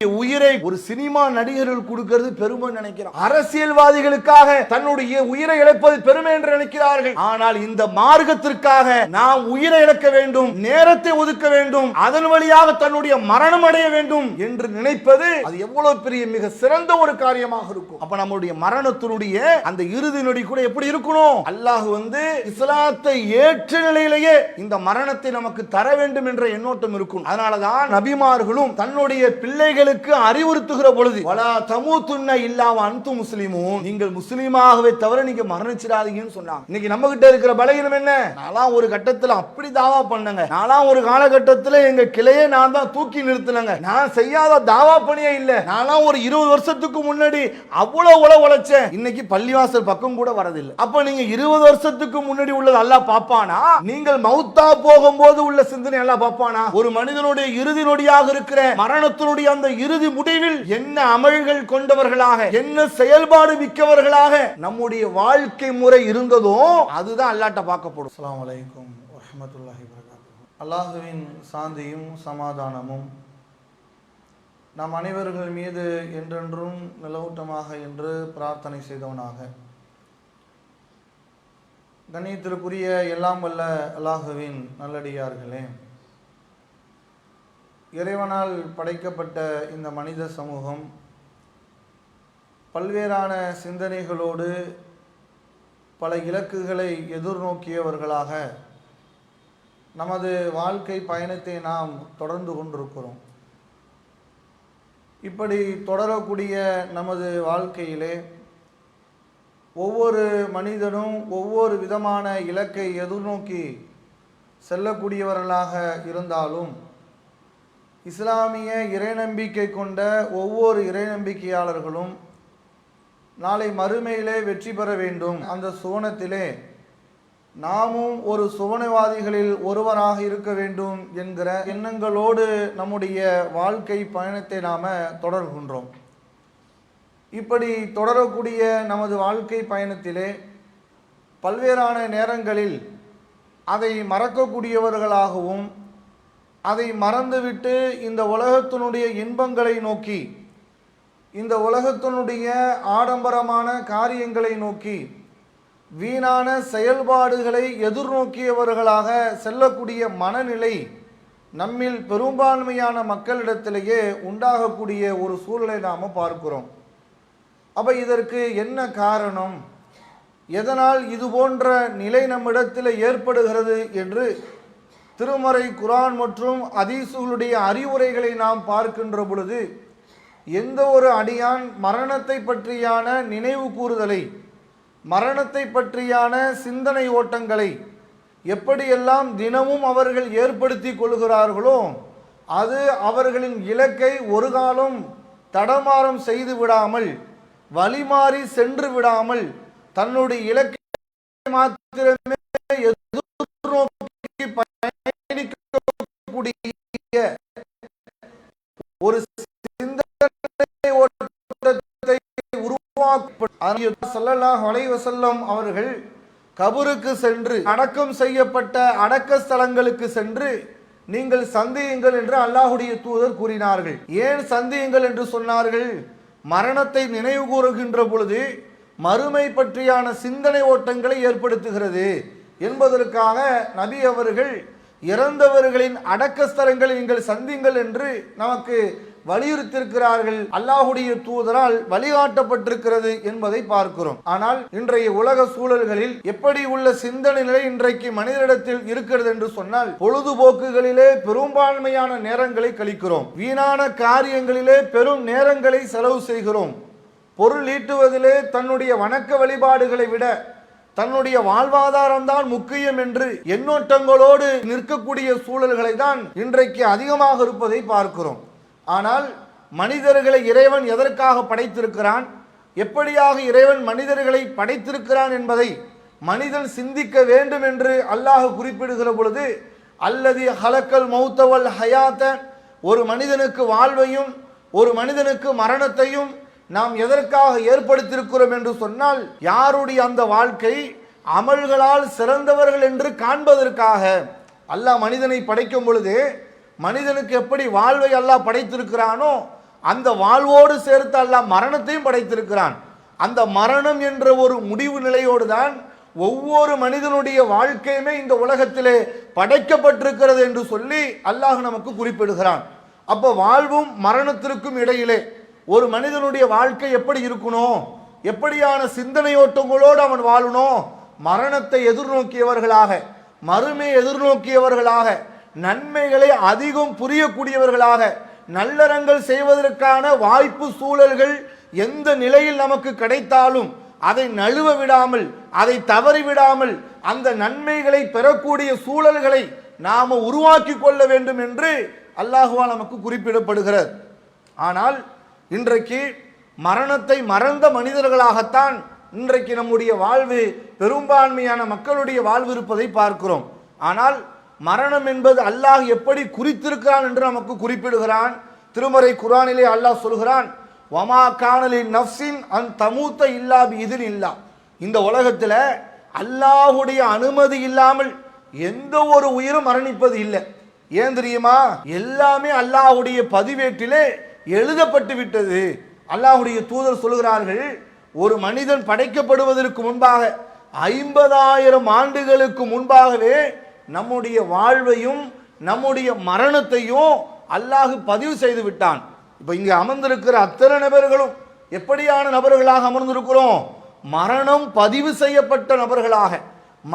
உயிரை ஒரு சினிமா நடிகர்கள் கொடுக்கிறது பெருமை நினைக்கிறார். அரசியல்வாதிகளுக்காக தன்னுடைய உயிரை இழப்பது பெருமை என்று நினைக்கிறார்கள். ஆனால் இந்த மார்க்கத்திற்காக நாம் உயிரை இழக்க வேண்டும், நேரத்தை ஒதுக்க வேண்டும், அதன் வழியாக தன்னுடைய மரணம் அடைய வேண்டும் என்று நினைப்பது அது எவ்வளவு பெரிய மிக சிறந்த ஒரு காரியமாக இருக்கும். அப்ப நம்முடைய மரணத்தினுடைய அந்த இறுதி நொடி கூட எப்படி இருக்கணும்? அல்லாஹ் இஸ்லாத்தை ஏற்ற நிலையிலேயே இந்த மரணத்தை நமக்கு தர வேண்டும் என்ற எண்ணோட்டம் இருக்கும். அதனாலதான் நபிமார்களும் தன்னுடைய பிள்ளைகள் அறிவுறுத்துகிற பொழுது வலா தமூதுன்ன இல்லா வ அன்தும் முஸ்லிமூன், நீங்கள் முஸ்லிமாகவே தவிர நீங்க மரணிச்சிடாதீங்கன்னு சொன்னாங்க. இன்னைக்கு நம்ம கிட்ட இருக்கிற பலகீனம் என்ன? நான்லாம் ஒரு கட்டத்துல அப்படி தாவா பண்ணங்க, நான்லாம் ஒரு காலகட்டத்துல எங்க கிளையே நான் தான் தூக்கி நிறுத்தினங்க, நான் செய்யாத தாவா பணியே இல்ல, நான்லாம் ஒரு 20 வருஷத்துக்கு முன்னாடி அவ்வளவு உழைச்சேன், இன்னைக்கு பள்ளிவாசல் பக்கம் கூட வரதில்லை. அப்ப நீங்க 20 வருஷத்துக்கு முன்னாடி உள்ளது அல்லாஹ் பாப்பானா? நீங்கள் மௌத்தா போகும்போது உள்ள சிந்தனை அல்லாஹ் பாப்பானா? ஒரு மனிதனுடைய இறுதி நொடியாக இருக்கிற மரணத்தினுடைய அந்த இறுதி முடிவில் என்ன அமல்கள் கொண்டவர்களாக, என்ன செயல்பாடு மிக்கவர்களாக நம்முடைய வாழ்க்கை முறை இருந்ததோ அதுதான் அல்லாஹ்ட்ட பார்க்கப்படும். அஸ்ஸலாமு அலைக்கும் வரஹ்மத்துல்லாஹி வபரகாத்துஹு. அல்லாஹ்வின் சாந்தியும் சமாதானமும் நம் அனைவர்கள் மீது என்றென்றும் நிலவூட்டமாக என்று பிரார்த்தனை செய்தவனாக, கண்ணியத்திற்குரிய எல்லாம் வல்ல அல்லாஹ்வின் நல்லடியார்களே, இறைவனால் படைக்கப்பட்ட இந்த மனித சமூகம் பல்வேறான சிந்தனைகளோடு பல இலக்குகளை எதிர்நோக்கியவர்களாக நமது வாழ்க்கை பயணத்தை நாம் தொடர்ந்து கொண்டிருக்கிறோம். இப்படி தொடரக்கூடிய நமது வாழ்க்கையிலே ஒவ்வொரு மனிதனும் ஒவ்வொரு விதமான இலக்கை எதிர்நோக்கி செல்லக்கூடியவர்களாக இருந்தாலும், இஸ்லாமிய இறைநம்பிக்கை கொண்ட ஒவ்வொரு இறைநம்பிக்கையாளர்களும் நாளை மறுமையிலே வெற்றி பெற வேண்டும், அந்த சுவனத்திலே நாமும் ஒரு சுவனவாதிகளில் ஒருவராக இருக்க வேண்டும் என்கிற எண்ணங்களோடு நம்முடைய வாழ்க்கை பயணத்தை நாம் தொடர்கின்றோம். இப்படி தொடரக்கூடிய நமது வாழ்க்கை பயணத்திலே பல்வேறான நேரங்களில் அதை மறக்கக்கூடியவர்களாகவும், அதை மறந்துவிட்டு இந்த உலகத்தினுடைய இன்பங்களை நோக்கி, இந்த உலகத்தினுடைய ஆடம்பரமான காரியங்களை நோக்கி, வீணான செயல்பாடுகளை எதிர்நோக்கியவர்களாக செல்லக்கூடிய மனநிலை நம்மில் பெரும்பான்மையான மக்களிடத்திலேயே உண்டாகக்கூடிய ஒரு சூழலை நாம் பார்க்கிறோம். அப்போ இதற்கு என்ன காரணம், எதனால் இது போன்ற நிலை நம்மிடத்தில் ஏற்படுகிறது என்று திருமறை குர்ஆன் மற்றும் ஹதீஸுகளுடைய அறிவுரைகளை நாம் பார்க்கின்ற பொழுது, எந்த ஒரு அடியான் மரணத்தை பற்றியான நினைவு கூறுதலை, மரணத்தை பற்றியான சிந்தனை ஓட்டங்களை எப்படியெல்லாம் தினமும் அவர்கள் ஏற்படுத்தி கொள்கிறார்களோ, அது அவர்களின் இலக்கை ஒரு காலம் தடமாறம் செய்து விடாமல், வழிமாறி சென்று விடாமல், தன்னுடைய இலக்கை மாத்திரமே எதிர்நோக்கி பயணிக்கக்கூடிய ஒரு சிந்தனை ஓட்டத்தை ஸல்லல்லாஹு அலைஹி வஸல்லம் அவர்கள் கபருக்கு சென்று, அடக்கம் செய்யப்பட்ட அடக்க ஸ்தலங்களுக்கு சென்று நீங்கள் சந்தியுங்கள் என்று அல்லாஹ்வுடைய தூதர் கூறினார்கள். ஏன் சந்தியுங்கள் என்று சொன்னார்கள்? மரணத்தை நினைவு கூறுகின்ற பொழுது மறுமை பற்றியான சிந்தனை ஓட்டங்களை ஏற்படுத்துகிறது என்பதற்காக நபி அவர்கள் இறந்தவர்களின் அடக்கஸ்தலங்களை நீங்கள் சந்திங்கள் என்று நமக்கு வலியுறுத்தியிருக்கிறார்கள். அல்லாஹ்வுடைய தூதரால் வழிகாட்டப்பட்டிருக்கிறது என்பதை பார்க்கிறோம். ஆனால் இன்றைய உலக சூழல்களில் எப்படி உள்ள சிந்தனை நிலை இன்றைக்கு மனிதனிடத்தில் இருக்கிறது என்று சொன்னால், பொழுதுபோக்குகளிலே பெரும்பான்மையான நேரங்களை கழிக்கிறோம், வீணான காரியங்களிலே பெரும் நேரங்களை செலவு செய்கிறோம், பொருள் ஈட்டுவதிலே தன்னுடைய வணக்க வழிபாடுகளை விட தன்னுடைய வாழ்வாதாரம் தான் முக்கியம் என்று எண்ணோட்டங்களோடு நிற்கக்கூடிய சூழல்களை தான் இன்றைக்கு அதிகமாக இருப்பதை பார்க்கிறோம். ஆனால் மனிதர்களை இறைவன் எதற்காக படைத்திருக்கிறான், எப்படியாக இறைவன் மனிதர்களை படைத்திருக்கிறான் என்பதை மனிதன் சிந்திக்க வேண்டும் என்று அல்லாஹ் குறிப்பிடுகிற பொழுது, அல்லதி ஹலக்கல் மௌத்தவல் ஹயாத்த, ஒரு மனிதனுக்கு வாழ்வையும் ஒரு மனிதனுக்கு மரணத்தையும் நாம் எதற்காக ஏற்படுத்தியிருக்கிறோம் என்று சொன்னால், யாருடைய அந்த வாழ்க்கை அமல்களால் சிறந்தவர்கள் என்று காண்பதற்காக. அல்லாஹ் மனிதனை படைக்கும் பொழுது மனிதனுக்கு எப்படி வாழ்வை அல்லாஹ் படைத்திருக்கிறானோ அந்த வாழ்வோடு சேர்த்து அல்லாஹ் மரணத்தையும் படைத்திருக்கிறான். அந்த மரணம் என்ற ஒரு முடிவு நிலையோடு தான் ஒவ்வொரு மனிதனுடைய வாழ்க்கையுமே இந்த உலகத்திலே படைக்கப்பட்டிருக்கிறது என்று சொல்லி அல்லாஹ் நமக்கு குறிப்பிடுகிறான். அப்போ வாழ்வும் மரணத்திற்கும் இடையிலே ஒரு மனிதனுடைய வாழ்க்கை எப்படி இருக்கணும், எப்படியான சிந்தனையோட்டங்களோடு அவன் வாழணும், மரணத்தை எதிர்நோக்கியவர்களாக, மறுமையை எதிர்நோக்கியவர்களாக, நன்மைகளை அதிகம் புரியக்கூடியவர்களாக, நல்லறங்கள் செய்வதற்கான வாய்ப்பு சூழல்கள் எந்த நிலையில் நமக்கு கிடைத்தாலும் அதை நழுவ விடாமல், அதை தவறி விடாமல், அந்த நன்மைகளை பெறக்கூடிய சூழல்களை நாம உருவாக்கி கொள்ள வேண்டும் என்று அல்லாஹ்வால் நமக்கு குறிப்பிடப்படுகிறது. ஆனால் இன்றைக்கு மரணத்தை மறந்த மனிதர்களாகத்தான் இன்றைக்கு நம்முடைய வாழ்வு, பெரும்பான்மையான மக்களுடைய வாழ்வு இருப்பதை பார்க்கிறோம். ஆனால் மரணம் என்பது அல்லாஹ் எப்படி குறித்திருக்கிறான் என்று நமக்கு குறிப்பிடுகிறான். திருமறை குர்ஆனிலே அல்லாஹ் சொல்கிறான், வமா கானலி நஃப்ஸின் அன் தமூத்த இல்லா பிஇذن இல்லா. இந்த உலகத்தில் அல்லாஹ்வுடைய அனுமதி இல்லாமல் எந்த ஒரு உயிரும் மரணிப்பது இல்லை. ஏன் தெரியுமா? எல்லாமே அல்லாஹ்வுடைய பதிவேட்டிலே எழுதப்பட்டு விட்டது. அல்லாஹ்வுடைய தூதர் சொல்கிறார்கள், ஒரு மனிதன் படைக்கப்படுவதற்கு முன்பாக 50,000 ஆண்டுகளுக்கு முன்பாகவே நம்முடைய வாழ்வையும் நம்முடைய மரணத்தையும் அல்லாஹ் பதிவு செய்து விட்டான். இப்போ இங்கே அமர்ந்திருக்கிற அத்தனை நபர்களும் எப்படியான நபர்களாக அமர்ந்திருக்கிறோம்? மரணம் பதிவு செய்யப்பட்ட நபர்களாக,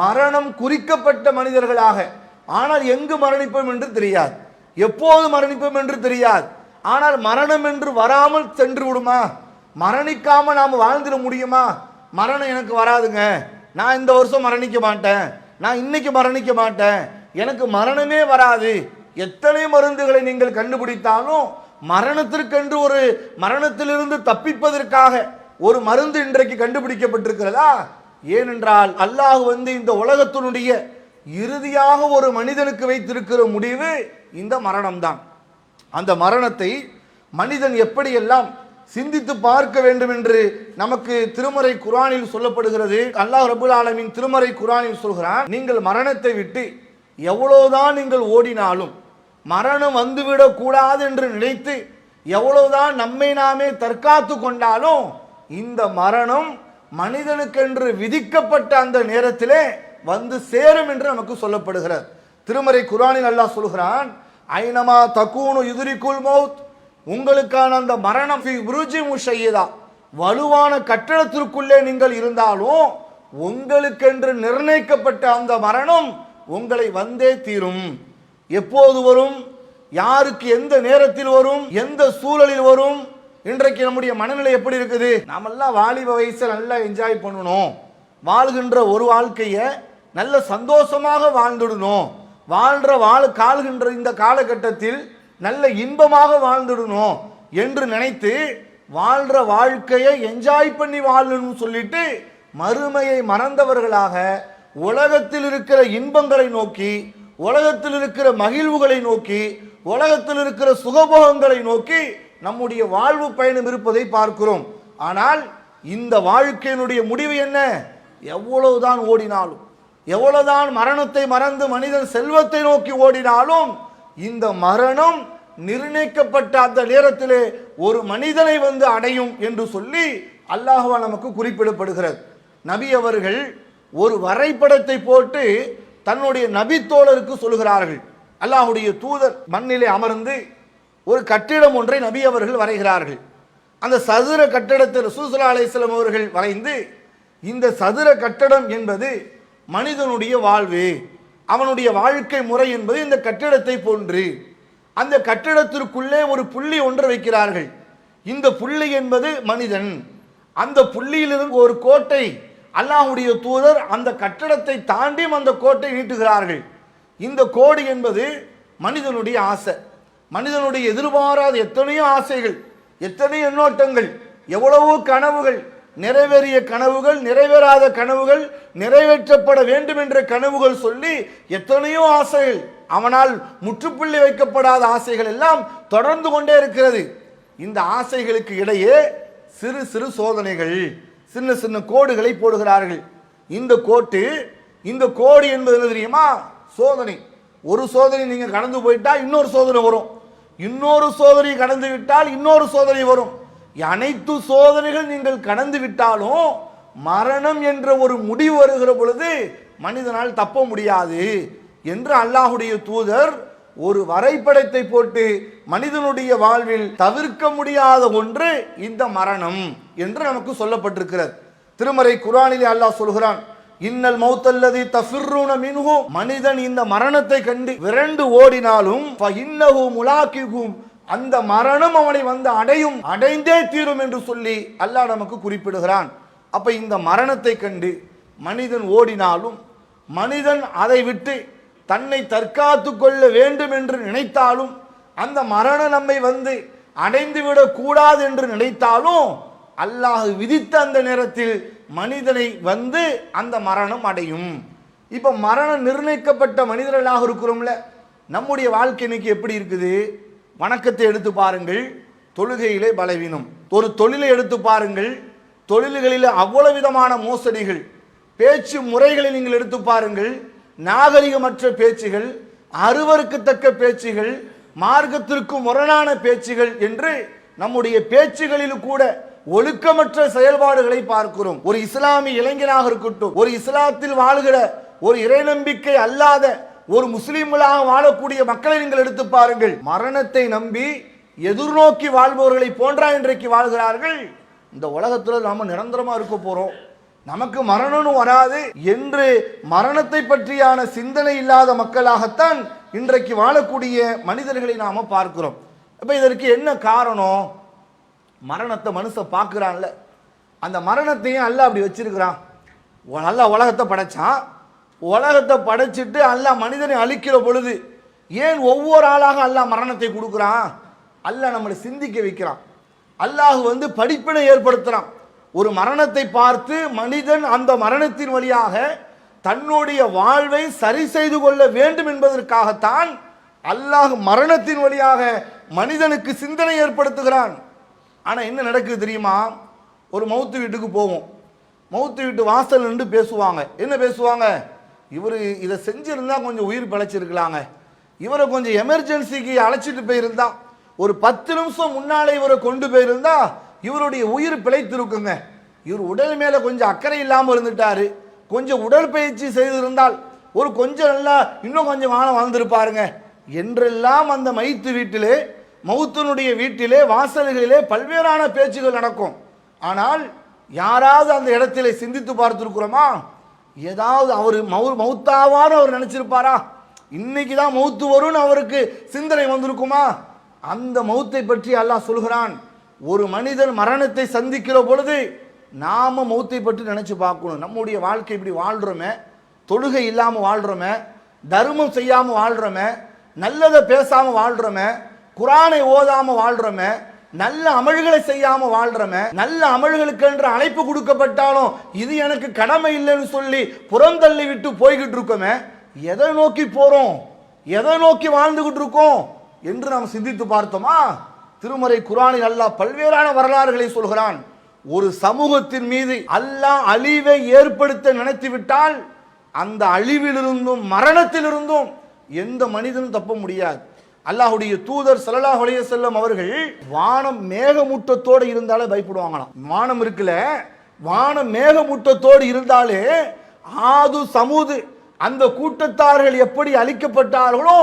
மரணம் குறிக்கப்பட்ட மனிதர்களாக. ஆனால் எங்கு மரணிப்போம் என்று தெரியாது, எப்போது மரணிப்போம் என்று தெரியாது. ஆனால் மரணம் என்று வராமல் சென்று விடுமா? மரணிக்காம நாம் வாழ்ந்துட முடியுமா? மரணம் எனக்கு வராதுங்க, நான் இந்த வருஷம் மரணிக்க மாட்டேன், நான் இன்னைக்கு மரணிக்க மாட்டேன், எனக்கு மரணமே வராது. எத்தனை மருந்துகளை நீங்கள் கண்டுபிடித்தாலும் மரணத்திற்கென்று ஒரு மரணத்திலிருந்து தப்பிப்பதற்காக ஒரு மருந்து இன்றைக்கு கண்டுபிடிக்கப்பட்டிருக்கிறதா? ஏனென்றால் அல்லாஹ் இந்த உலகத்தினுடைய இறுதியாக ஒரு மனிதனுக்கு வைத்திருக்கிற முடிவு இந்த மரணம்தான். அந்த மரணத்தை மனிதன் எப்படியெல்லாம் சிந்தித்து பார்க்க வேண்டும் என்று நமக்கு திருமறை குர்ஆனில் சொல்லப்படுகிறது. அல்லாஹ் ரப்பல் ஆலமீன் திருமறை குர்ஆனில் சொல்கிறான், நீங்கள் மரணத்தை விட்டு எவ்வளவுதான் நீங்கள் ஓடினாலும், மரணம் வந்துவிடக் கூடாது என்று நினைத்து எவ்வளவுதான் நம்மை நாமே தற்காத்து கொண்டாலும், இந்த மரணம் மனிதனுக்கென்று விதிக்கப்பட்ட அந்த நேரத்திலே வந்து சேரும் என்று நமக்கு சொல்லப்படுகிறது. திருமறை குர்ஆனில் அல்லாஹ் சொல்கிறான், ஐனமா தகூனு யுத்ரிகுல் மௌத், உங்களுக்கான அந்த மரணம் ஃபி புருஜி முஷையதா, வலுவான கட்டடத்திற்குள்ளே நீங்கள் இருந்தாலும் உங்களுக்கென்று நிர்ணயிக்கப்பட்ட அந்த மரணம் உங்களை வந்தே தீரும். எப்போது வரும், யாருக்கு எந்த நேரத்தில் வரும், எந்த சூழலில் வரும்? இன்றைக்கு நம்முடைய மனநிலை எப்படி இருக்குது? நாமெல்லாம் வாலிப வயசில் நல்லா என்ஜாய் பண்ணணும், வாழ்கின்ற ஒரு வாழ்க்கையை நல்ல சந்தோஷமாக வாழ்ந்துடணும், கால்கின்ற இந்த காலகட்டத்தில் நல்ல இன்பமாக வாழ்ந்துடணும் என்று நினைத்து வாழ்ற வாழ்க்கையை என்ஜாய் பண்ணி வாழணும்னு சொல்லிட்டு மறுமையை மறந்தவர்களாக உலகத்தில் இருக்கிற இன்பங்களை நோக்கி, உலகத்தில் இருக்கிற மகிழ்வுகளை நோக்கி, உலகத்தில் இருக்கிற சுகபோகங்களை நோக்கி நம்முடைய வாழ்வு பயணம் இருப்பதை பார்க்கிறோம். ஆனால் இந்த வாழ்க்கையினுடைய முடிவு என்ன? எவ்வளவுதான் ஓடினாலும், எவ்வளவுதான் மரணத்தை மறந்து மனிதன் செல்வத்தை நோக்கி ஓடினாலும், இந்த மரணம் நிர்ணயிக்கப்பட்ட அந்த நேரத்திலே ஒரு மனிதனை அடையும் என்று சொல்லி அல்லாஹ்வால் நமக்கு குறிப்பிடப்படுகிறது. நபி அவர்கள் ஒரு வரைபடத்தை போட்டு தன்னுடைய நபி தோழருக்கு சொல்கிறார்கள். அல்லாஹ்வுடைய தூதர் மண்ணிலே அமர்ந்து ஒரு கட்டிடம் ஒன்றை நபி அவர்கள் வரைகிறார்கள். அந்த சதுர கட்டடத்தை ரசூல் ஸல்லல்லாஹு அலைஹி வஸல்லம் அவர்கள் வரைந்து, இந்த சதுர கட்டடம் என்பது மனிதனுடைய வாழ்வு, அவனுடைய வாழ்க்கை முறை என்பது இந்த கட்டிடத்தை போன்று. அந்த கட்டிடத்திற்குள்ளே ஒரு புள்ளி ஒன்று வைக்கிறார்கள். இந்த புள்ளி என்பது மனிதன். அந்த புள்ளியிலிருந்து ஒரு கோட்டை அல்லாஹ்வுடைய தூதர் அந்த கட்டடத்தை தாண்டி அந்த கோட்டை நீட்டுகிறார்கள். இந்த கோடு என்பது மனிதனுடைய ஆசை, மனிதனுடைய எதிர்பாராத எத்தனையோ ஆசைகள், எத்தனையோ எண்ணோட்டங்கள், எவ்வளவோ கனவுகள், நிறைவேறிய கனவுகள், நிறைவேறாத கனவுகள், நிறைவேற்றப்பட வேண்டும் என்ற கனவுகள் சொல்லி எத்தனையோ ஆசைகள், அவனால் முற்றுப்புள்ளி வைக்கப்படாத ஆசைகள் எல்லாம் தொடர்ந்து கொண்டே இருக்கிறது. இந்த ஆசைகளுக்கு இடையே சிறு சிறு சோதனைகள், சின்ன சின்ன கோடுகளை போடுகிறார்கள். இந்த கோடு என்பது என்ன தெரியுமா? சோதனை. ஒரு சோதனை நீங்க கடந்து போயிட்டா இன்னொரு சோதனை வரும், இன்னொரு சோதனை கடந்து விட்டால் இன்னொரு சோதனை வரும். அனைத்து சோதனைகள் நீங்கள் கடந்து விட்டாலும் மரணம் என்ற ஒரு முடிவு வருகிற பொழுது மனிதனால் தப்ப முடியாது என்று அல்லாஹுடைய தூதர் ஒரு வரைபடத்தை போட்டு மனிதனுடைய வாழ்வில் தவிர்க்க முடியாத ஒன்று இந்த மரணம் என்று நமக்கு சொல்லப்பட்டிருக்கிறது. திருமறை குர்ஆனிலே அல்லாஹ் சொல்கிறான், இன்னல் மௌத்தல்லதி தஃபிர்ரூன மின்ஹு, மனிதன் இந்த மரணத்தை கண்டு விரண்டு ஓடினாலும் ஃபஇன்னஹு முலாகிஹும், அந்த மரணம் அவனை வந்து அடையும், அடைந்தே தீரும் என்று சொல்லி அல்லாஹ் நமக்கு குறிப்பிடுகிறான். அப்ப இந்த மரணத்தை கண்டு மனிதன் ஓடினாலும், மனிதன் அதை விட்டு தன்னை தற்காத்து கொள்ள வேண்டும் என்று நினைத்தாலும், அந்த மரணம் நம்மை வந்து அடைந்துவிடக் கூடாது என்று நினைத்தாலும் அல்லாஹ் விதித்த அந்த நேரத்தில் மனிதனை வந்து அந்த மரணம் அடையும். இப்ப மரணம் நிர்ணயிக்கப்பட்ட மனிதர்களாக இருக்கிறோம்ல, நம்முடைய வாழ்க்கை இன்னைக்கு எப்படி இருக்குது? வணக்கத்தை எடுத்து பாருங்கள், தொழுகையிலே பலவீனம். ஒரு தொழிலை எடுத்து பாருங்கள், தொழில்களில் அவ்வளவு விதமான மோசடிகள். பேச்சு முறைகளை நீங்கள் எடுத்து பாருங்கள், நாகரிகமற்ற பேச்சுகள், அருவருக்கத்தக்க பேச்சுகள், மார்க்கத்திற்கு முரணான பேச்சுகள் என்று நம்முடைய பேச்சுகளில் கூட ஒழுக்கமற்ற செயல்பாடுகளை பார்க்கிறோம். ஒரு இஸ்லாமிய இளைஞனாக இருக்கட்டும், ஒரு இஸ்லாத்தில் வாழ்கிற ஒரு இறை நம்பிக்கை அல்லாத ஒரு முஸ்லிம்களாக வாழக்கூடிய மக்களை நீங்கள் எடுத்து பாருங்கள். மரணத்தை நம்பி எதிர்நோக்கி வாழ்பவர்களை போன்றா இன்றைக்கு வாழ்கிறார்கள். இந்த உலகத்தில் நாம நிரந்தரமா இருக்க போறோம், நமக்கு மரணம் வராது என்று மரணத்தை பற்றியான சிந்தனை இல்லாத மக்களாகத்தான் இன்றைக்கு வாழக்கூடிய மனிதர்களை நாம பார்க்கிறோம். அப்ப இதற்கு என்ன காரணம்? மரணத்தை மனுஷன் பார்க்கிறான்ல, அந்த மரணத்தையும் அல்லாஹ் அப்படி வச்சிருக்கிறான். நல்லா உலகத்தை படைச்சான், உலகத்தை படைச்சிட்டு அல்லாஹ் மனிதனை அழிக்கிற பொழுது ஏன் ஒவ்வொரு ஆளாக அல்லாஹ் மரணத்தை கொடுக்குறான்? அல்லாஹ் நம்மளை சிந்திக்க வைக்கிறான். அல்லாஹ் வந்து படிப்பினை ஏற்படுத்துறான். ஒரு மரணத்தை பார்த்து மனிதன் அந்த மரணத்தின் வழியாக தன்னுடைய வாழ்வை சரி செய்து கொள்ள வேண்டும் என்பதற்காகத்தான் அல்லாஹ் மரணத்தின் வழியாக மனிதனுக்கு சிந்தனை ஏற்படுத்துகிறான். ஆனா என்ன நடக்குது தெரியுமா? ஒரு மௌத்து வீட்டுக்கு போவோம், மௌத்து வீட்டு வாசல் நின்று பேசுவாங்க. என்ன பேசுவாங்க? இவர் இதை செஞ்சிருந்தா கொஞ்சம் உயிர் பிழைச்சிருக்கலாங்க, இவரை கொஞ்சம் எமர்ஜென்சிக்கு அழைச்சிட்டு போயிருந்தா, ஒரு 10 நிமிஷம் முன்னாலே இவரை கொண்டு போயிருந்தா இவருடைய உயிர் பிழைத்திருக்குங்க, இவர் உடல் மேல கொஞ்சம் அக்கறை இல்லாமல் இருந்துட்டாரு, கொஞ்சம் உடற்பயிற்சி செய்திருந்தால் ஒரு கொஞ்சம் நல்லா இன்னும் கொஞ்சம் வாழ்ந்திருப்பாருங்க என்றெல்லாம் அந்த மைத்து வீட்டிலே, மௌத்தனுடைய வீட்டிலே வாசல்களிலே பல்வேறான பேச்சுகள் நடக்கும். ஆனால் யாராவது அந்த இடத்திலே சிந்தித்து பார்த்திருக்கிறோமா? ஏதாவது அவர் மௌத்தாவான்னு அவர் நினைச்சிருப்பாரா? இன்னைக்கு தான் மௌத்து வரும்னு அவருக்கு சிந்தனை வந்திருக்குமா? அந்த மௌத்தை பற்றி அல்லாஹ் சொல்கிறான். ஒரு மனிதன் மரணத்தை சந்திக்கிற பொழுது நாம மௌத்தை பற்றி நினைச்சு பார்க்கணும். நம்முடைய வாழ்க்கை இப்படி வாழ்றோமே, தொழுகை இல்லாம வாழ்றோமே, தர்மம் செய்யாம வாழ்றோமே, நல்லதை பேசாம வாழ்றோமே, குரானை ஓதாம வாழ்றோமே, நல்ல அமல்களை செய்யாம வாழ்றோமே, நல்ல அமல்களுக்கு என்று அழைப்பு கொடுக்கப்பட்டாலும் இது எனக்கு கடமை இல்லைன்னு சொல்லி புறந்தள்ளி விட்டு போய்கிட்டு இருக்கோமே, எதை நோக்கி போறோம், எதை நோக்கி வாழ்ந்துகிட்டு இருக்கோம் என்று நாம் சிந்தித்து பார்த்தோமா? திருமறை குர்ஆனில் அல்லாஹ் பல்வேறான வரலாறுகளை சொல்கிறான். ஒரு சமூகத்தின் மீது அல்லாஹ் அழிவை ஏற்படுத்த நினைத்து விட்டால் அந்த அழிவிலிருந்தும் மரணத்திலிருந்தும் எந்த மனிதனும் தப்ப முடியாது. அல்லாஹ்வுடைய தூதர் ஸல்லல்லாஹு அலைஹி வஸல்லம் அவர்கள் வானம் மேகமூட்டத்தோடு இருந்தாலே பயப்படுவாங்களாம். வானம் இருக்குல்ல, வானம் மேகமூட்டத்தோடு இருந்தாலே ஆது சமூது அந்த கூட்டத்தார்கள் எப்படி அழிக்கப்பட்டார்களோ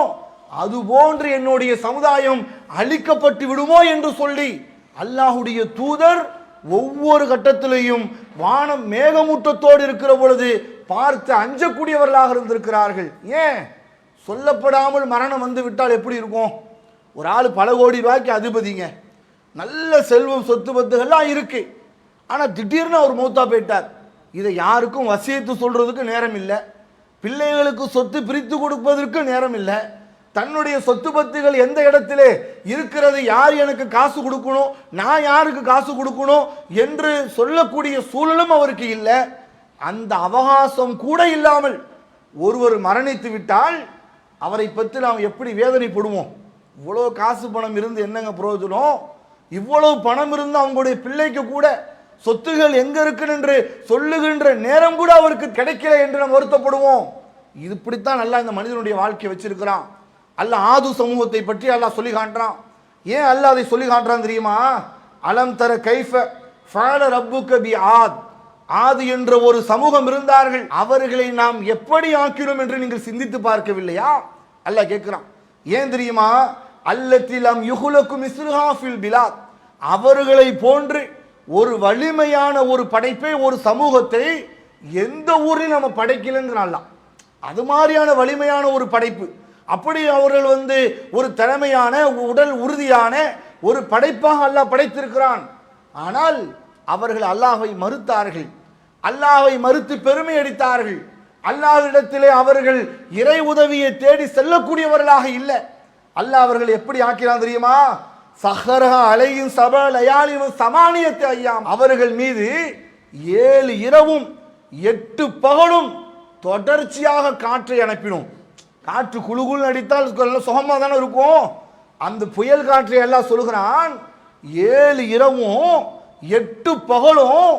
அதுபோன்று என்னுடைய சமுதாயம் அழிக்கப்பட்டு விடுமோ என்று சொல்லி அல்லாஹ்வுடைய தூதர் ஒவ்வொரு கட்டத்திலையும் வானம் மேகமூட்டத்தோடு இருக்கிற பொழுது பார்த்து அஞ்சக்கூடியவர்களாக இருந்திருக்கிறார்கள். ஏன்? சொல்லப்படாமல் மரணம் வந்து விட்டால் எப்படி இருக்கும்? ஒரு ஆள் பல கோடி ரூபாய்க்கு அதிபதிங்க, நல்ல செல்வம் சொத்து பத்துகள்லாம் இருக்கு, ஆனா திடீர்னு அவர் மௌத்தா போயிட்டார். இதை யாருக்கும் வசியத்து சொல்றதுக்கு நேரம் இல்லை, பிள்ளைகளுக்கு சொத்து பிரித்து கொடுப்பதற்கு நேரம் இல்லை, தன்னுடைய சொத்து பத்துகள் எந்த இடத்திலே இருக்கிறது, யார் எனக்கு காசு கொடுக்கணும், நான் யாருக்கு காசு கொடுக்கணும் என்று சொல்லக்கூடிய சூழலும் அவருக்கு இல்லை. அந்த அவகாசம் கூட இல்லாமல் ஒருவர் மரணித்து விட்டால் அவரை பற்றி நாம் எப்படி வேதனைப்படுவோம்? இவ்வளோ காசு பணம் இருந்து என்னங்க பிரயோஜனம்? இவ்வளவு பணம் இருந்து அவங்களுடைய பிள்ளைக்கு கூட சொத்துகள் எங்க இருக்குன்னு என்று சொல்லுகின்ற நேரம் கூட அவருக்கு கிடைக்கல என்று நாம் வருத்தப்படுவோம். இது இப்படித்தான் நல்லா இந்த மனிதனுடைய வாழ்க்கையை வச்சிருக்கிறான். அல்லாஹ் ஆது சமூகத்தை பற்றி அல்லாஹ் சொல்லி காட்டுறான். ஏன் அல்லாஹ் அதை சொல்லி காட்டுறான் தெரியுமா? அலம் தர கைஃப ஃபஅல ரப்புக பி ஆத், ஆது என்ற ஒரு சமூகம் இருந்தார்கள், அவர்களை நாம் எப்படி ஆக்கினோம் என்று நீங்கள் சிந்தித்து பார்க்கவில்லையா? அல்லாஹ் கேட்கிறான். ஏன் தெரியுமா? அல்லத்தி லம் யுஹ்லகு மிஸ்லுஹா ஃபில் பிலாத், அவர்களை போன்று ஒரு வலிமையான ஒரு படைப்பை, ஒரு சமூகத்தை எந்த ஊரில் நம்ம படைக்கலங்கிறான். அது மாதிரியான வலிமையான ஒரு படைப்பு, அப்படி அவர்கள் ஒரு திறமையான உடல் உறுதியான ஒரு படைப்பாக அல்லாஹ் படைத்திருக்கிறான். ஆனால் அவர்கள் அல்லாஹ்வை மறுத்தார்கள், அல்லாஹ்வை மறுத்து பெருமை அடித்தார்கள். அல்லாஹ்விடத்திலே அவர்கள் இறை உதவியை தேடி செல்லக்கூடியவர்களாக இல்லை. அல்லாஹ் அவர்கள் எப்படி ஆக்கிறான் தெரியுமா? சஹரஹா அலையின் சப லயாலின் சமானியத்தை ஐயாம், அவர்கள் மீது 7 இரவும் 8 பகலும் தொடர்ச்சியாக காற்றை அனுப்பினோம். காற்று குழுகுள் அடித்தால் சுகமாக தானே இருக்கும். அந்த புயல் காற்றை எல்லாம் சொல்லுகிறான், 7 இரவும் 8 பகலும்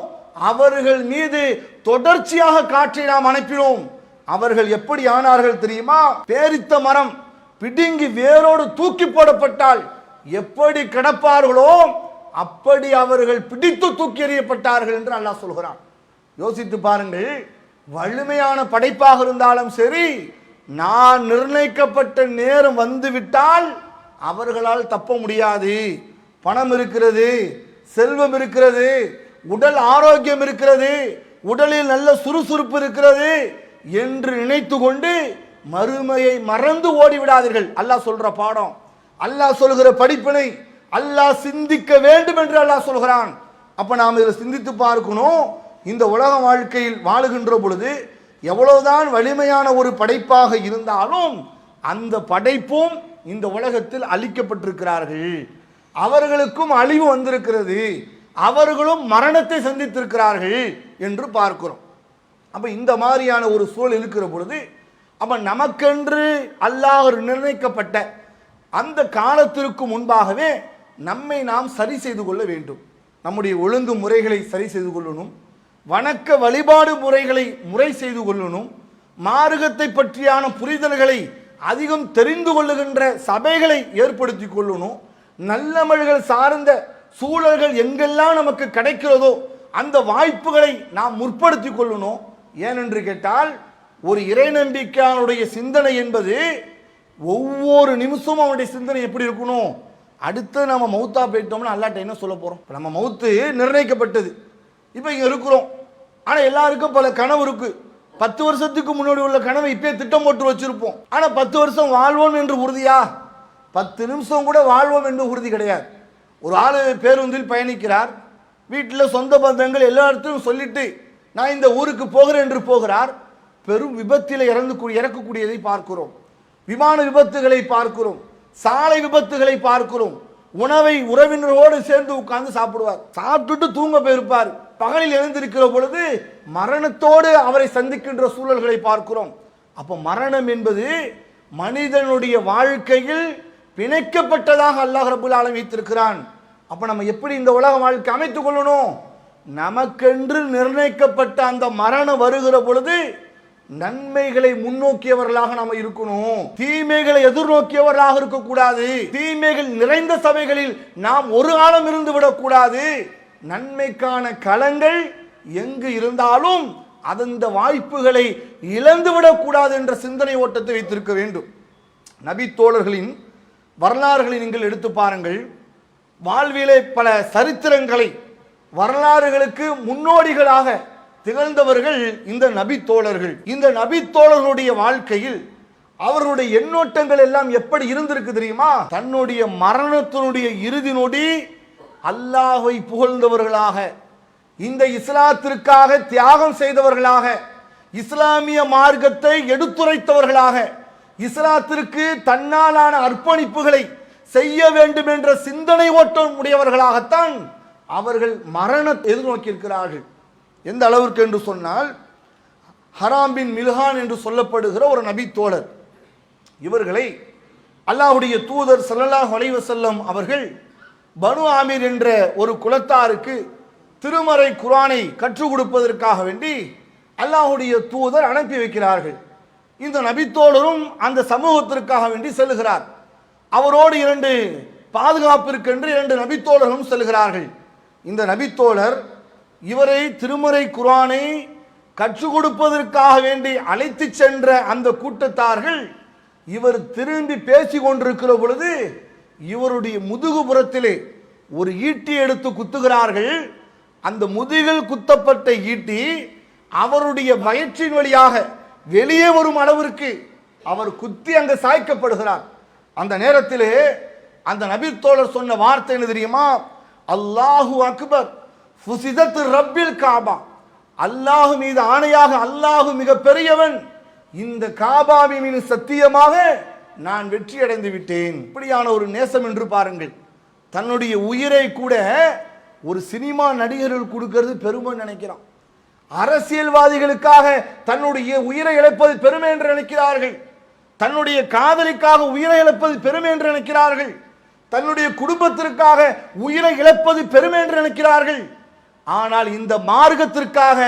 அவர்கள் மீது தொடர்ச்சியாக காற்றை நாம் அனுப்பினோம். அவர்கள் எப்படி ஆனார்கள் தெரியுமா? பேரித்த மரம் பிடுங்கி வேரோடு தூக்கி போடப்பட்டால் எப்படி கிடப்பார்களோ அப்படி அவர்கள் பிடித்து தூக்கி எறியப்பட்டார்கள் என்று அல்லாஹ் சொல்கிறான். யோசித்து பாருங்கள், வலிமையான படைப்பாக இருந்தாலும் சரி, நான் நிர்ணயிக்கப்பட்ட நேரம் வந்துவிட்டால் அவர்களால் தப்ப முடியாது. பணம் இருக்கிறது, செல்வம் இருக்கிறது, உடல் ஆரோக்கியம் இருக்கிறது, உடலில் நல்ல சுறுசுறுப்பு இருக்கிறது என்று நினைத்து கொண்டு மறுமையை மறந்து ஓடிவிடாதீர்கள். அல்லாஹ் சொல்ற பாடம், அல்லாஹ் சொல்கிற படிப்பினை அல்லாஹ் சிந்திக்க வேண்டும் என்று அல்லாஹ் சொல்கிறான். அப்ப நாம் இதை சிந்தித்து பார்க்கணும். இந்த உலக வாழ்க்கையில் வாழுகின்ற பொழுது எவ்வளவுதான் வலிமையான ஒரு படைப்பாக இருந்தாலும் அந்த படைப்பும் இந்த உலகத்தில் அழிக்கப்பட்டிருக்கிறார்கள், அவர்களுக்கும் அழிவு வந்திருக்கிறது, அவர்களும் மரணத்தை சந்தித்திருக்கிறார்கள் என்று பார்க்கிறோம். அப்ப இந்த மாதிரியான ஒரு சூழல் இருக்கிற பொழுது அப்ப நமக்கென்று அல்லாஹ் நிர்ணயிக்கப்பட்ட அந்த காலத்திற்கு முன்பாகவே நம்மை நாம் சரி செய்து கொள்ள வேண்டும். நம்முடைய ஒழுங்கு முறைகளை சரி செய்து கொள்ளணும், வணக்க வழிபாடு முறைகளை முறை செய்து கொள்ளணும், மார்க்கத்தை பற்றியான புரிதல்களை அதிகம் தெரிந்து கொள்ளுகின்ற சபைகளை ஏற்படுத்தி கொள்ளணும், நல்லமல்கள் சார்ந்த சூழல்கள் எங்கெல்லாம் நமக்கு கிடைக்கிறதோ அந்த வாய்ப்புகளை நாம் முற்படுத்தி கொள்ளணும். ஏனென்று கேட்டால் ஒரு இறை நம்பிக்கையானுடைய சிந்தனை என்பது ஒவ்வொரு நிமிஷமும் அவனுடைய சிந்தனை எப்படி இருக்கணும்? அடுத்து நம்ம மௌத்தா போயிட்டோம்னா அல்லாட்ட என்ன சொல்ல போறோம்? நம்ம மௌத்து நிர்ணயிக்கப்பட்டது, இப்போ இங்க இருக்கிறோம். ஆனா எல்லாருக்கும் பல கனவு இருக்கு. 10 வருஷத்துக்கு முன்னாடி உள்ள கனவை இப்பயே திட்டம் போட்டு வச்சிருப்போம். ஆனா 10 வருஷம் வாழ்வோம் என்று உறுதியா? 10 நிமிஷம் கூட வாழ்வோம் என்று உறுதி கிடையாது. ஒரு ஆளு பேருந்தில் பயணிக்கிறார், வீட்டில் சொந்த பந்தங்கள் எல்லா இடத்தையும் சொல்லிட்டு நான் இந்த ஊருக்கு போகிறேன் என்று போகிறார். பெரும் விபத்தில் இறக்கக்கூடியதை பார்க்கிறோம், விமான விபத்துகளை பார்க்கிறோம், சாலை விபத்துகளை பார்க்கிறோம். உணவை உறவினரோடு சேர்ந்து உட்கார்ந்து சாப்பிடுவார், சாப்பிட்டுட்டு தூங்க போயிருப்பார். பகலில் எழுந்திருக்கிற பொழுது மரணத்தோடு அவரை சந்திக்கின்ற சூழல்களை பார்க்கிறோம். அப்ப மரணம் என்பது மனிதனுடைய வாழ்க்கையில் பிணைக்கப்பட்டதாக அல்லாஹ் ரப்பல் ஆலமீன் வைத்திருக்கிறான். அப்ப நம்ம எப்படி இந்த உலக வாழ்க்கை அமைத்துக் கொள்ளணும்? நமக்கென்று நிர்ணயிக்கப்பட்ட அந்த மரணம் வருகிற பொழுது நன்மைகளை முன்னோக்கியவர்களாக நாம இருக்கணும், தீமைகளை எதிர்நோக்கியவர்களாக இருக்கக்கூடாது. தீமைகள் நிறைந்த சபைகளில் நாம் ஒரு காலம் இருந்து விடக்கூடாது. நன்மைக்கான களங்கள் எங்கு இருந்தாலும் அந்த வாய்ப்புகளை இழந்து விடக்கூடாது என்ற சிந்தனை ஓட்டத்தை வைத்திருக்க வேண்டும். நபி தோழர்களின் வரலாறுகளை நீங்கள் எடுத்து பாருங்கள். வாழ்விலே பல சரித்திரங்களை, வரலாறுகளுக்கு முன்னோடிகளாக திகழ்ந்தவர்கள் இந்த நபி தோழர்கள். இந்த நபி தோழர்களுடைய வாழ்க்கையில் அவர்களுடைய எண்ணோட்டங்கள் எல்லாம் எப்படி இருந்திருக்கு தெரியுமா? தன்னுடைய மரணத்தினுடைய இறுதி நொடி அல்லாஹ்வை புகழ்ந்தவர்களாக, இந்த இஸ்லாத்திற்காக தியாகம் செய்தவர்களாக, இஸ்லாமிய மார்க்கத்தை எடுத்துரைத்தவர்களாக, இஸ்லாத்திற்கு தன்னாலான அர்ப்பணிப்புகளை செய்ய வேண்டும் என்ற சிந்தனை ஓட்டம் உடையவர்களாகத்தான் அவர்கள் மரணத்தை எதிர்நோக்கி இருக்கிறார்கள். எந்த அளவிற்கு என்று சொன்னால், ஹராம் பின் மில்ஹான் என்று சொல்லப்படுகிற ஒரு நபி தோழர், இவர்களை அல்லாஹ்வுடைய தூதர் ஸல்லல்லாஹு அலைஹி வஸல்லம் அவர்கள் பனு ஆமீர் என்ற ஒரு குலத்தாருக்கு திருமறை குர்ஆனை கற்றுக் கொடுப்பதற்காக வேண்டி அல்லாஹ்வுடைய தூதர் அனுப்பி வைக்கிறார்கள். இந்த நபித்தோழரும் அந்த சமூகத்திற்காக வேண்டி செல்கிறார். அவரோடு 2 பாதுகாப்பிற்கென்று 2 நபித்தோழர்களும் செல்கிறார்கள். இந்த நபித்தோழர் இவரை திருமறை குர்ஆனை கற்றுக் கொடுப்பதற்காக வேண்டி அழைத்து சென்ற அந்த கூட்டத்தார்கள் இவர் திரும்பி பேசிக் கொண்டிருக்கிற பொழுது இவருடைய முதுகுபுறத்திலே ஒரு ஈட்டி எடுத்து குத்துகிறார்கள். அந்த முதுகில் குத்தப்பட்ட ஈட்டி அவருடைய வயிற்றின் வழியாக வெளியே வரும் அளவிற்கு அவர் குத்தி அங்கு சாய்க்கப்படுகிறார். அந்த நேரத்திலே அந்த நபித்தோழர் சொன்ன வார்த்தை என்ன தெரியுமா? அல்லாஹு அக்பர் ஃபுசிதத் ரப்பில் காபா. அல்லாஹ் மீது ஆணையாக, அல்லாஹ் மிக பெரியவன், இந்த காபாவின் மீது சத்தியமாக நான் வெற்றி அடைந்து விட்டேன். இப்படியான ஒரு நேசம் என்று பாருங்கள். தன்னுடைய உயிரை கூட ஒரு சினிமா நடிகர்கள் கொடுக்கிறது பெருமை நினைக்கிறான். அரசியல்வாதிகளுக்காக தன்னுடைய உயிரை இழப்பது பெருமை என்று நினைக்கிறார்கள். தன்னுடைய காதலிக்காக உயிரை இழப்பது பெருமை என்று நினைக்கிறார்கள். தன்னுடைய குடும்பத்திற்காக உயிரை இழப்பது பெருமை என்று நினைக்கிறார்கள். ஆனால் இந்த மார்க்கத்திற்காக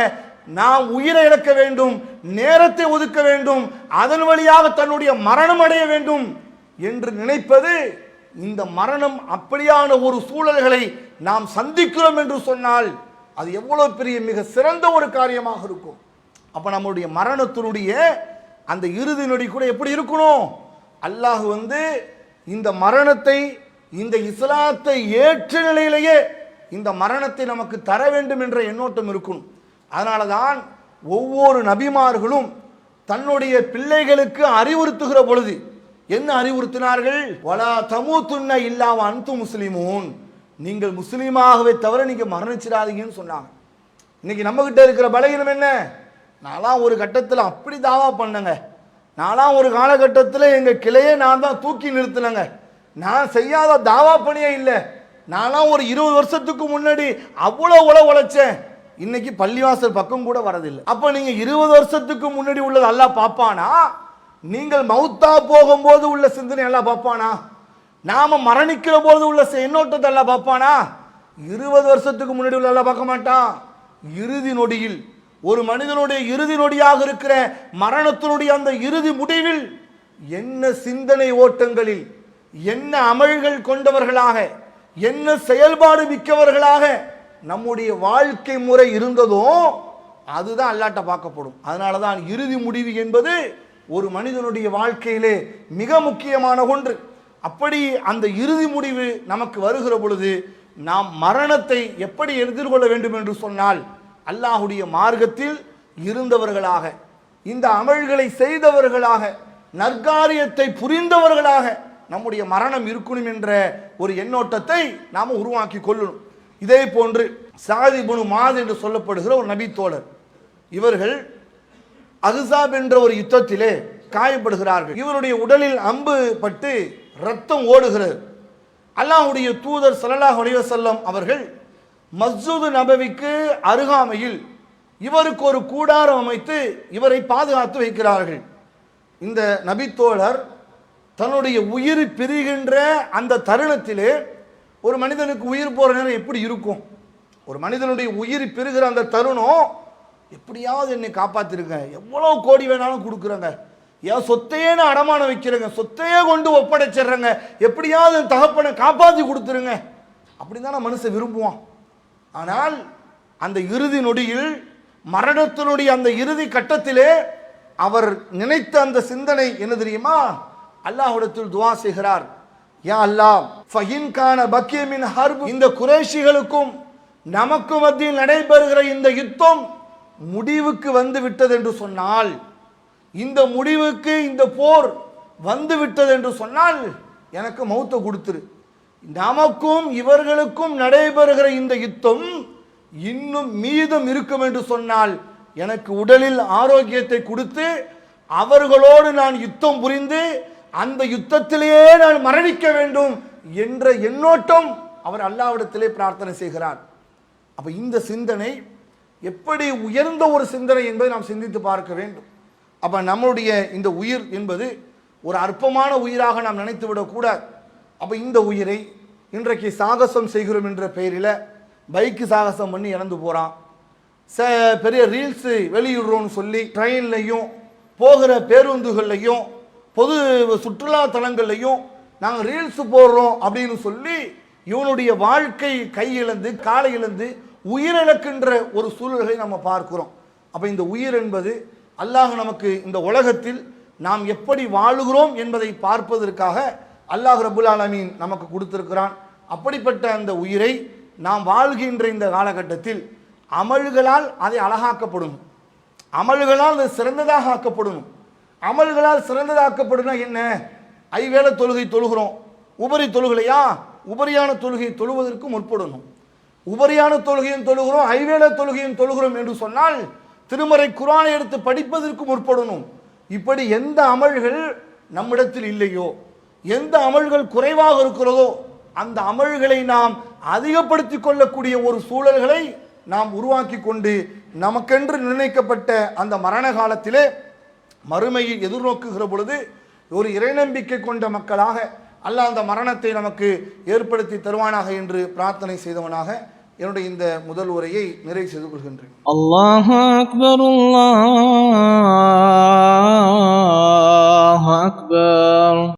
நாம் உயிரை இழக்க வேண்டும், நேரத்தை ஒதுக்க வேண்டும், அதன் வழியாக தன்னுடைய மரணம் அடைய வேண்டும் என்று நினைப்பது, இந்த மரணம் அப்படியான ஒரு சூழல்களை நாம் சந்திக்கிறோம் என்று சொன்னால் அது எவ்வளவு பெரிய மிக சிறந்த ஒரு காரியமாக இருக்கும். அப்ப நம்முடைய மரணத்தினுடைய அந்த இறுதி நொடி கூட எப்படி இருக்கணும்? அல்லாஹ் இந்த மரணத்தை, இந்த இஸ்லாத்தை ஏற்ற நிலையிலேயே இந்த மரணத்தை நமக்கு தர வேண்டும் என்ற எண்ணோட்டம் இருக்கும். அதனால தான் ஒவ்வொரு நபிமார்களும் தன்னுடைய பிள்ளைகளுக்கு அறிவுறுத்துகிற பொழுது என்ன அறிவுறுத்தினார்கள்? வலா தமூத்துன்ன இல்லா வ அன்தும் முஸ்லிமூன். நீங்கள் முஸ்லீமாகவே தவிர நீங்க மரணிச்சிடாதீங்கன்னு சொன்னாங்க. இன்னைக்கு நம்ம கிட்ட இருக்கிற பலகீனம் என்ன? நான்லாம் ஒரு கட்டத்தில் அப்படி தாவா பண்ணங்க. நான்லாம் ஒரு காலகட்டத்தில் எங்க கிளையே நான் தான் தூக்கி நிறுத்தினங்க. நான் செய்யாத தாவா பணியே இல்லை. நான்லாம் ஒரு 20 வருஷத்துக்கு முன்னாடி அவ்வளோ உழைச்சேன். இன்னைக்கு பள்ளிவாசல் பக்கம் கூட வரதில்லை. அப்ப நீங்க 20 வருஷத்துக்கு முன்னாடி உள்ளது அல்லாஹ் பாப்பானா? நீங்கள் மௌத்தா போகும்போது உள்ள சிந்தனை எல்லாம் பார்ப்பானா? நாம மரணிக்கிற போது உள்ள எண்ணோட்டத்தை எல்லாம் பார்ப்பானா? 20 வருஷத்துக்கு முன்னாடி உள்ள எல்லாம் பார்க்க மாட்டான். இறுதி நொடியில், ஒரு மனிதனுடைய இறுதி நொடியாக இருக்கிற மரணத்தினுடைய அந்த இறுதி முடிவில் என்ன சிந்தனை ஓட்டங்களில், என்ன அமல்கள் கொண்டவர்களாக, என்ன செயல்பாடு மிக்கவர்களாக நம்முடைய வாழ்க்கை முறை இருந்ததோ அதுதான் அல்லாட்ட பார்க்கப்படும். அதனாலதான் இறுதி முடிவு என்பது ஒரு மனிதனுடைய வாழ்க்கையிலே மிக முக்கியமான ஒன்று. அப்படி அந்த இறுதி முடிவு நமக்கு வருகிற பொழுது நாம் மரணத்தை எப்படி எதிர்கொள்ள வேண்டும் என்று சொன்னால், அல்லாஹுடைய மார்க்கத்தில் இருந்தவர்களாக, இந்த அமல்களை செய்தவர்களாக, நற்காரியத்தை புரிந்தவர்களாக நம்முடைய மரணம் இருக்கணும் என்ற ஒரு எண்ணோட்டத்தை நாம் உருவாக்கி கொள்ளணும். இதே போன்று சாத் இப்னு முஆத் என்று சொல்லப்படுகிற ஒரு நபி தோழர், இவர்கள் அஹ்ஸாப் என்ற ஒரு யுத்தத்திலே காயப்படுகிறார்கள். இவருடைய உடலில் அம்பு பட்டு ரத்தம் ஓடுகிறது. அல்லாஹ்வுடைய தூதர் ஸல்லல்லாஹு அலைஹி வஸல்லம் அவர்கள் மஸ்ஜித் நபவிக்கு அருகாமையில் இவருக்கு ஒரு கூடாரம் அமைத்து இவரை பாதுகாத்து வைக்கிறார்கள். இந்த நபித்தோழர் தன்னுடைய உயிர் பிரிகின்ற அந்த தருணத்திலே, ஒரு மனிதனுக்கு உயிர் போற நேரம் எப்படி இருக்கும்? ஒரு மனிதனுடைய உயிர் பிரிகிற அந்த தருணம், எப்படியாவது என்னை காப்பாத்திருங்க, எவ்வளவு கோடி வேணாலும் கொடுக்குறேங்க, என் சொத்தையே நான் அடமானம் வைக்கிறேங்க, சொத்தையே கொண்டு ஒப்படைச்சிடுறேங்க, எப்படியாவது தகப்பனை காப்பாற்றி கொடுத்துருங்க, அப்படிதான் மனுஷன் விரும்புவான். ஆனால் அந்த இறுதி நொடியில், மரணத்தினுடைய அந்த இறுதி கட்டத்திலே அவர் நினைத்த அந்த சிந்தனை என்ன தெரியுமா? அல்லாஹ்விடத்தில் துஆ செய்கிறார். யா அல்லாஹ், ஃபஹின் கான பக்கிய மின் ஹர்ப், இந்த குறைஷிகளுக்கும் நமக்கு மத்தியில் நடைபெறுகிற இந்த யுத்தம் முடிவுக்கு வந்து விட்டது என்று சொன்னால், இந்த முடிவுக்கு இந்த போர் வந்து விட்டது என்று சொன்னால் எனக்கு மௌத்தை கொடுத்துரு. நமக்கும் இவர்களுக்கும் நடைபெறுகிற இந்த யுத்தம் இன்னும் மீதம் இருக்கும் என்று சொன்னால் எனக்கு உடலில் ஆரோக்கியத்தை கொடுத்து அவர்களோடு நான் யுத்தம் புரிந்து அந்த யுத்தத்திலேயே நான் மரணிக்க வேண்டும் என்ற எண்ணோட்டம் அவர் அல்லாஹ்விடத்திலே பிரார்த்தனை செய்கிறார். அப்ப இந்த சிந்தனை எப்படி உயர்ந்த ஒரு சிந்தனை என்பதை நாம் சிந்தித்து பார்க்க வேண்டும். அப்ப நம்முடைய இந்த உயிர் என்பது ஒரு அற்பமான உயிராக நாம் நினைத்து விடக்கூடாது. அப்ப இந்த உயிரை இன்றைக்கு சாகசம் செய்கிறோம் என்ற பெயரில் பைக்கு சாகசம் பண்ணி இறந்து போறான், பெரிய ரீல்ஸ் வெளியிடுறோம்னு சொல்லி ட்ரெயின்லையும் போகிற பேருந்துகள்லையும் பொது சுற்றுலா தலங்கள்லையும் நாங்கள் ரீல்ஸ் போடுறோம் அப்படின்னு சொல்லி இவனுடைய வாழ்க்கை கையிழந்து காலை இழந்து உயிரிழக்கின்ற ஒரு சூழல்களை நம்ம பார்க்கிறோம். அப்போ இந்த உயிர் என்பது அல்லாஹ் நமக்கு இந்த உலகத்தில் நாம் எப்படி வாழுகிறோம் என்பதை பார்ப்பதற்காக அல்லாஹ் ரபுல் ஆலமீன் நமக்கு கொடுத்திருக்கிறான். அப்படிப்பட்ட அந்த உயிரை நாம் வாழ்கின்ற இந்த காலகட்டத்தில் அமல்களால் அதை அழகாக்கப்படணும், அமல்களால் அது சிறந்ததாக ஆக்கப்படணும். அமல்களால் சிறந்ததாக்கப்படுனா என்ன? ஐவேளை தொழுகை தொழுகிறோம், உபரி தொழுகலையா? உபரியான தொழுகை தொழுவதற்கு முற்படணும். உபரியான தொழுகையும் தொழுகிறோம், ஐவேளை தொழுகையும் தொழுகிறோம் என்று சொன்னால் திருமறை குர்ஆனை எடுத்து படிப்பதற்கு முற்படணும். இப்படி எந்த அமல்கள் நம்மிடத்தில் இல்லையோ, எந்த அமல்கள் குறைவாக இருக்கிறதோ அந்த அமல்களை நாம் அதிகப்படுத்திக் கொள்ளக்கூடிய ஒரு சூழல்களை நாம் உருவாக்கி கொண்டு நமக்கென்று நிர்ணயிக்கப்பட்ட அந்த மரண காலத்திலே மறுமையை எதிர்நோக்குகிற பொழுது ஒரு இறைநம்பிக்கை கொண்ட மக்களாக அல்லாஹ் அந்த மரணத்தை நமக்கு ஏற்படுத்தி தருவானாக என்று பிரார்த்தனை செய்தவனாக என்னுடைய இந்த முதல் உரையை நிறைவு செய்து கொள்கின்றேன். அல்லாஹு அக்பர், அல்லாஹு அக்பர்.